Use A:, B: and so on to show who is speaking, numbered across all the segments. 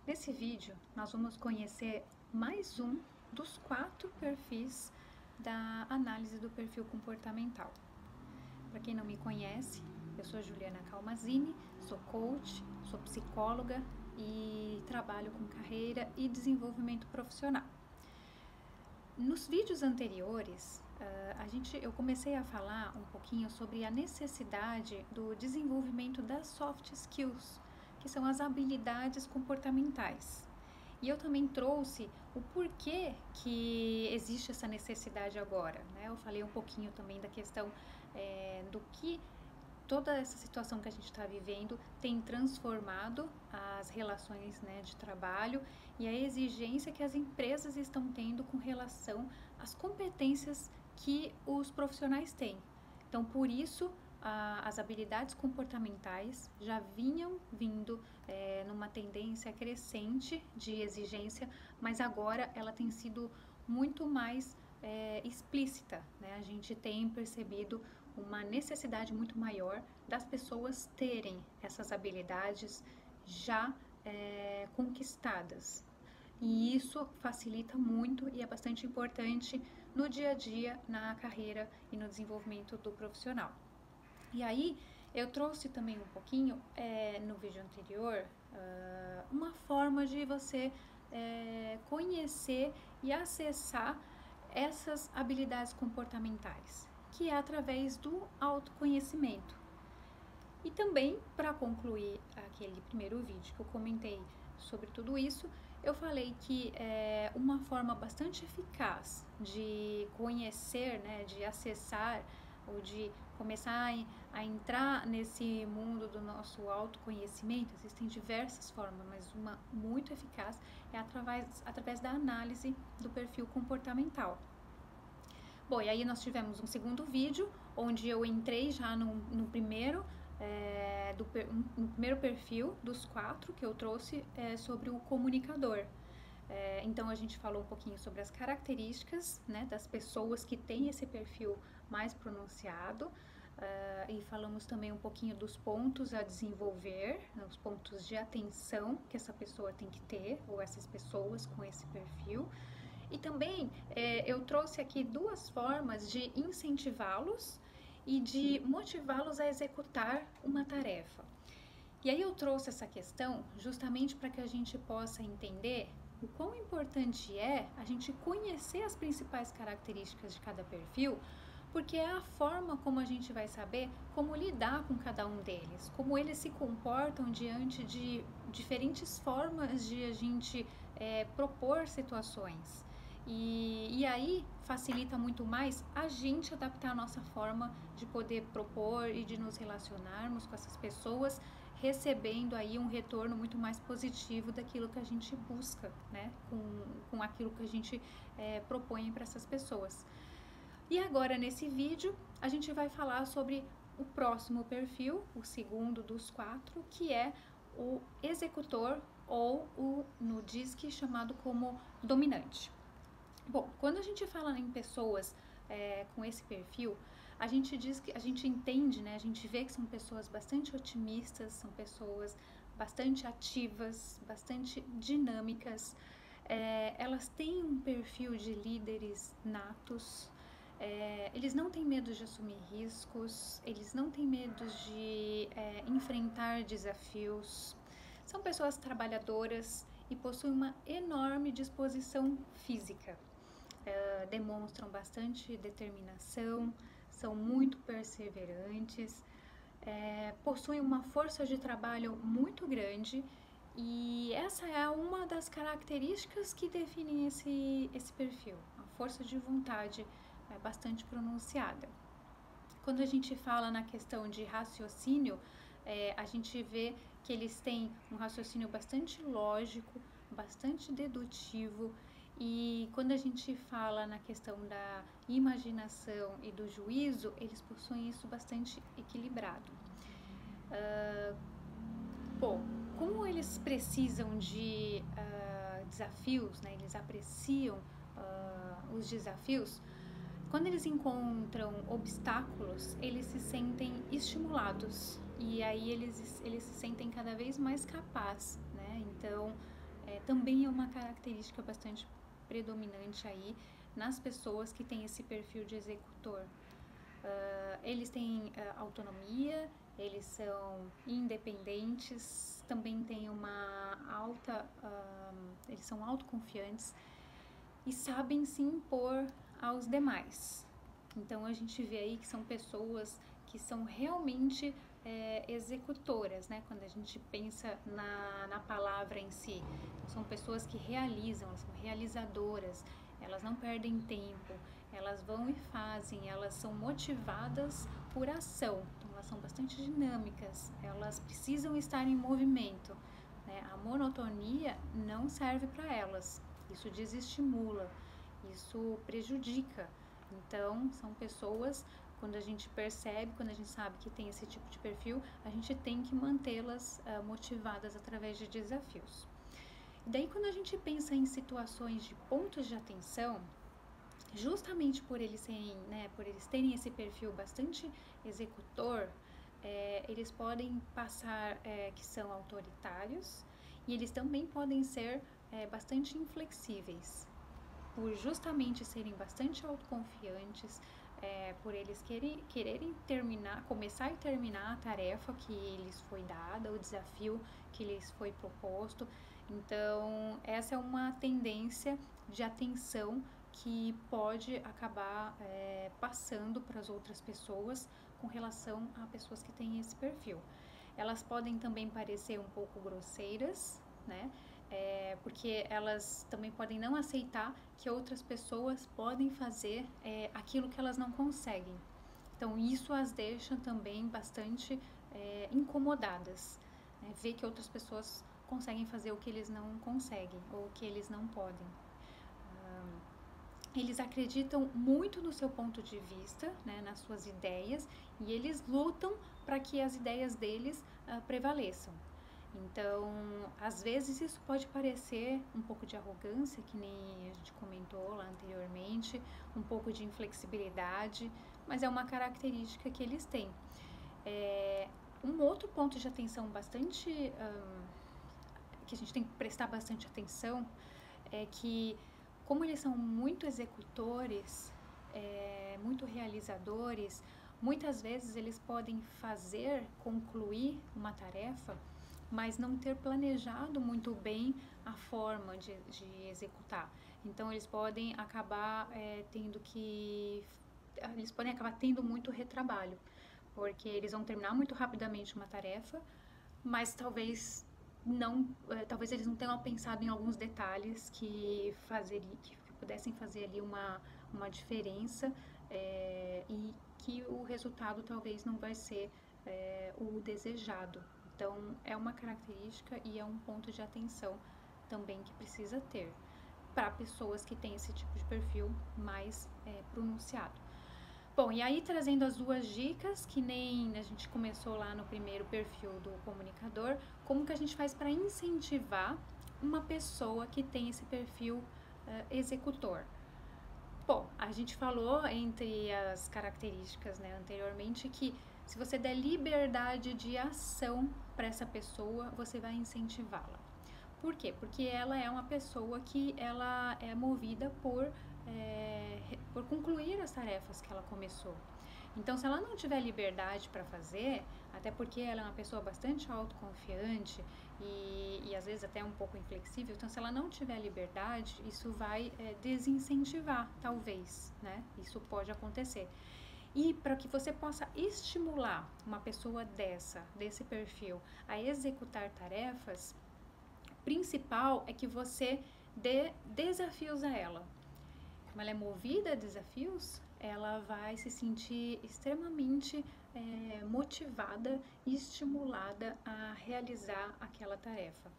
A: Nesse vídeo, nós vamos conhecer mais um dos 4 perfis da análise do perfil comportamental. Para quem não me conhece, eu sou Juliana Calmazini, sou coach, sou psicóloga e trabalho com carreira e desenvolvimento profissional. Nos vídeos anteriores, eu comecei a falar um pouquinho sobre a necessidade do desenvolvimento das soft skills, que são as habilidades comportamentais. E eu também trouxe o porquê que existe essa necessidade agora, né? Eu falei um pouquinho também da questão do que toda essa situação que a gente está vivendo tem transformado as relações, né, de trabalho e a exigência que as empresas estão tendo com relação às competências que os profissionais têm. Então, por isso, as habilidades comportamentais já vinham vindo numa tendência crescente de exigência, mas agora ela tem sido muito mais explícita, né? A gente tem percebido uma necessidade muito maior das pessoas terem essas habilidades já conquistadas. E isso facilita muito e é bastante importante no dia a dia, na carreira e no desenvolvimento do profissional. E aí, eu trouxe também um pouquinho, no vídeo anterior, uma forma de você conhecer e acessar essas habilidades comportamentais, que é através do autoconhecimento. E também, para concluir aquele primeiro vídeo que eu comentei sobre tudo isso, eu falei que uma forma bastante eficaz de conhecer, né, de acessar ou de começar a entrar nesse mundo do nosso autoconhecimento, existem diversas formas, mas uma muito eficaz é através da análise do perfil comportamental. Bom, e aí nós tivemos um segundo vídeo, onde eu entrei já no primeiro perfil dos 4 que eu trouxe sobre o comunicador. Então a gente falou um pouquinho sobre as características, né, das pessoas que têm esse perfil mais pronunciado, e falamos também um pouquinho dos pontos a desenvolver, né, os pontos de atenção que essa pessoa tem que ter, ou essas pessoas com esse perfil. E também eu trouxe aqui 2 formas de incentivá-los e de motivá-los a executar uma tarefa. E aí eu trouxe essa questão justamente para que a gente possa entender o quão importante é a gente conhecer as principais características de cada perfil, porque é a forma como a gente vai saber como lidar com cada um deles, como eles se comportam diante de diferentes formas de a gente propor situações. E aí facilita muito mais a gente adaptar a nossa forma de poder propor e de nos relacionarmos com essas pessoas, recebendo aí um retorno muito mais positivo daquilo que a gente busca, né, com aquilo que a gente propõe para essas pessoas. E agora nesse vídeo a gente vai falar sobre o próximo perfil, o segundo dos 4, que é o executor ou no DISC chamado como dominante. Bom, quando a gente fala em pessoas com esse perfil, a gente diz que a gente entende, né? A gente vê que são pessoas bastante otimistas, são pessoas bastante ativas, bastante dinâmicas. Elas têm um perfil de líderes natos. Eles não têm medo de assumir riscos, eles não têm medo de enfrentar desafios. São pessoas trabalhadoras e possuem uma enorme disposição física. Demonstram bastante determinação, são muito perseverantes, possuem uma força de trabalho muito grande e essa é uma das características que definem esse perfil, a força de vontade é bastante pronunciada. Quando a gente fala na questão de raciocínio, a gente vê que eles têm um raciocínio bastante lógico, bastante dedutivo, e quando a gente fala na questão da imaginação e do juízo, eles possuem isso bastante equilibrado. Bom, como eles precisam de desafios, né, eles apreciam os desafios, quando eles encontram obstáculos, eles se sentem estimulados e aí eles se sentem cada vez mais capazes, né? Então, também é uma característica bastante predominante aí nas pessoas que têm esse perfil de executor. Eles têm autonomia, eles são independentes, também têm uma alta, eles são autoconfiantes e sabem se impor aos demais. Então a gente vê aí que são pessoas que são realmente executoras, né? Quando a gente pensa na palavra em si, são pessoas que realizam, elas são realizadoras, elas não perdem tempo, elas vão e fazem, elas são motivadas por ação, então elas são bastante dinâmicas, elas precisam estar em movimento, né? A monotonia não serve para elas, isso desestimula, isso prejudica. Então, são pessoas, quando a gente percebe, quando a gente sabe que tem esse tipo de perfil, a gente tem que mantê-las motivadas através de desafios. E daí, quando a gente pensa em situações de pontos de atenção, justamente por eles terem esse perfil bastante executor, eles podem passar que são autoritários e eles também podem ser bastante inflexíveis, por justamente serem bastante autoconfiantes, por eles quererem começar e terminar a tarefa que lhes foi dada, o desafio que lhes foi proposto. Então, essa é uma tendência de atenção que pode acabar passando para as outras pessoas com relação a pessoas que têm esse perfil. Elas podem também parecer um pouco grosseiras, né? Porque elas também podem não aceitar que outras pessoas podem fazer aquilo que elas não conseguem. Então, isso as deixa também bastante incomodadas, né? Ver que outras pessoas conseguem fazer o que eles não conseguem ou o que eles não podem. Eles acreditam muito no seu ponto de vista, né, nas suas ideias, e eles lutam para que as ideias deles prevaleçam. Então, às vezes isso pode parecer um pouco de arrogância, que nem a gente comentou lá anteriormente, um pouco de inflexibilidade, mas é uma característica que eles têm. Um outro ponto de atenção bastante, que a gente tem que prestar bastante atenção, é que como eles são muito executores, muito realizadores, muitas vezes eles podem concluir uma tarefa, mas não ter planejado muito bem a forma de executar. Então, eles podem acabar tendo muito retrabalho, porque eles vão terminar muito rapidamente uma tarefa, mas talvez eles não tenham pensado em alguns detalhes que pudessem fazer ali uma diferença, e que o resultado talvez não vai ser o desejado. Então, é uma característica e é um ponto de atenção também que precisa ter para pessoas que têm esse tipo de perfil mais pronunciado. Bom, e aí trazendo as duas dicas, que nem a gente começou lá no primeiro perfil do comunicador, como que a gente faz para incentivar uma pessoa que tem esse perfil executor? Bom, a gente falou entre as características, né, anteriormente, que se você der liberdade de ação para essa pessoa, você vai incentivá-la. Por quê? Porque ela é uma pessoa que ela é movida por concluir as tarefas que ela começou. Então, se ela não tiver liberdade para fazer, até porque ela é uma pessoa bastante autoconfiante e às vezes até um pouco inflexível, então se ela não tiver liberdade, isso vai desincentivar, talvez, né? Isso pode acontecer. E para que você possa estimular uma pessoa desse perfil, a executar tarefas, principal é que você dê desafios a ela. Como ela é movida a desafios, ela vai se sentir extremamente motivada e estimulada a realizar aquela tarefa.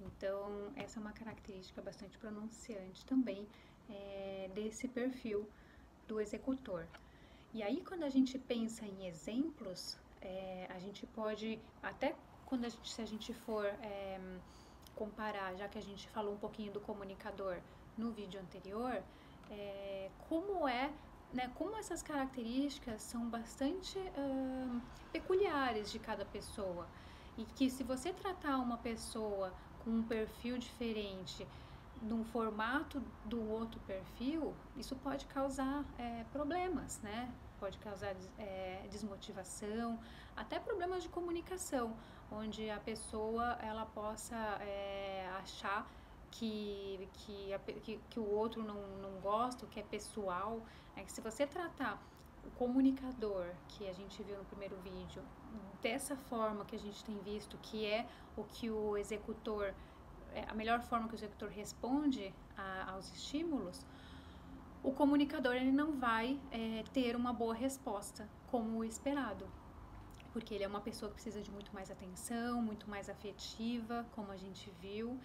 A: Então, essa é uma característica bastante pronunciante também desse perfil do executor. E aí, quando a gente pensa em exemplos, a gente pode, até se a gente for comparar, já que a gente falou um pouquinho do comunicador no vídeo anterior, como essas características são bastante peculiares de cada pessoa. E que se você tratar uma pessoa um perfil diferente num formato do outro perfil, isso pode causar problemas, né? Pode causar desmotivação, até problemas de comunicação, onde a pessoa ela possa achar que o outro não gosta, que é pessoal. É que se você tratar o comunicador, que a gente viu no primeiro vídeo, dessa forma que a gente tem visto, que é o que o executor, a melhor forma que o executor responde aos estímulos, o comunicador ele não vai ter uma boa resposta como o esperado, porque ele é uma pessoa que precisa de muito mais atenção, muito mais afetiva, como a gente viu.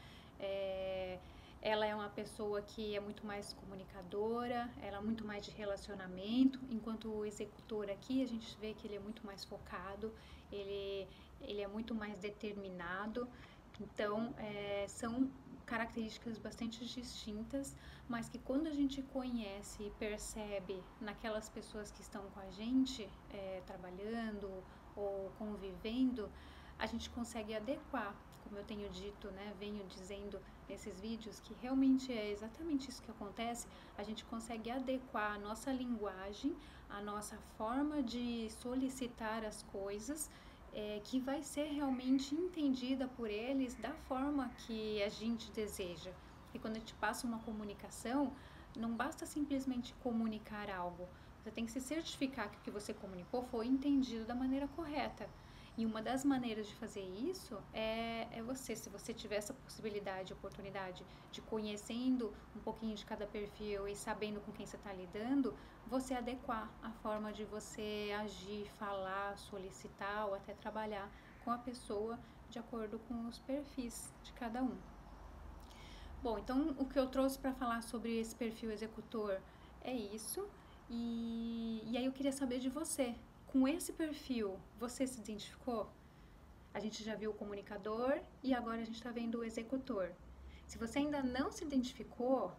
A: Ela é uma pessoa que é muito mais comunicadora, ela é muito mais de relacionamento, enquanto o executor aqui a gente vê que ele é muito mais focado, ele é muito mais determinado. Então, são características bastante distintas, mas que quando a gente conhece e percebe naquelas pessoas que estão com a gente, trabalhando ou convivendo, a gente consegue adequar, como eu tenho dito, né, venho dizendo nesses vídeos, que realmente é exatamente isso que acontece, a gente consegue adequar a nossa linguagem, a nossa forma de solicitar as coisas, que vai ser realmente entendida por eles da forma que a gente deseja. E quando a gente passa uma comunicação, não basta simplesmente comunicar algo, você tem que se certificar que o que você comunicou foi entendido da maneira correta. E uma das maneiras de fazer isso é você, se você tiver essa possibilidade, oportunidade de conhecendo um pouquinho de cada perfil e sabendo com quem você está lidando, você adequar a forma de você agir, falar, solicitar ou até trabalhar com a pessoa de acordo com os perfis de cada um. Bom, então o que eu trouxe para falar sobre esse perfil executor é isso. E aí eu queria saber de você. Com esse perfil, você se identificou? A gente já viu o comunicador e agora a gente está vendo o executor. Se você ainda não se identificou,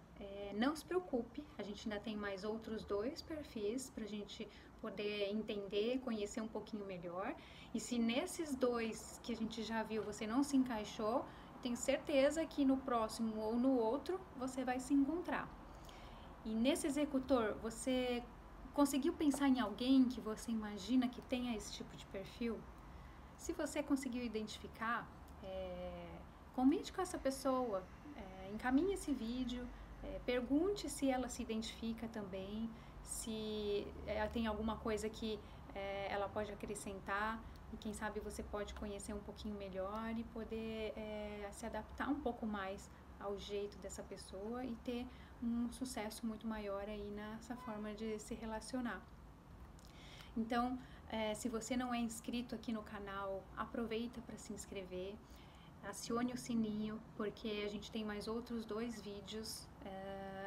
A: não se preocupe, a gente ainda tem mais outros 2 perfis para a gente poder entender, conhecer um pouquinho melhor. E se nesses 2 que a gente já viu você não se encaixou, tenho certeza que no próximo ou no outro você vai se encontrar. E nesse executor, você conseguiu pensar em alguém que você imagina que tenha esse tipo de perfil? Se você conseguiu identificar, comente com essa pessoa, encaminhe esse vídeo, pergunte se ela se identifica também, se ela tem alguma coisa que ela pode acrescentar, e quem sabe você pode conhecer um pouquinho melhor e poder se adaptar um pouco mais ao jeito dessa pessoa e ter um sucesso muito maior aí nessa forma de se relacionar. Então, se você não é inscrito aqui no canal, aproveita para se inscrever, acione o sininho, porque a gente tem mais outros 2 vídeos,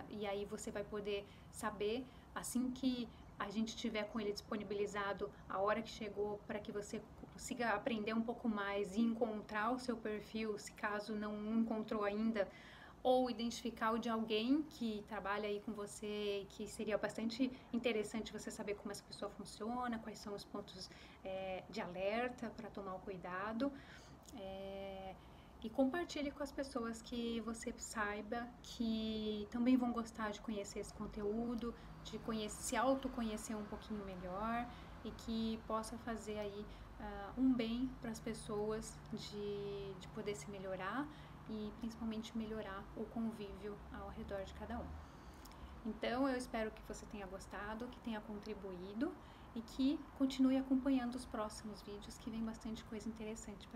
A: e aí você vai poder saber, assim que a gente tiver com ele disponibilizado, a hora que chegou, para que você consiga aprender um pouco mais e encontrar o seu perfil, se caso não encontrou ainda, ou identificar o de alguém que trabalha aí com você e que seria bastante interessante você saber como essa pessoa funciona, quais são os pontos de alerta para tomar o cuidado. E compartilhe com as pessoas que você saiba que também vão gostar de conhecer esse conteúdo, de se autoconhecer um pouquinho melhor e que possa fazer aí um bem para as pessoas de poder se melhorar e principalmente melhorar o convívio ao redor de cada um. Então eu espero que você tenha gostado, que tenha contribuído e que continue acompanhando os próximos vídeos, que vem bastante coisa interessante pela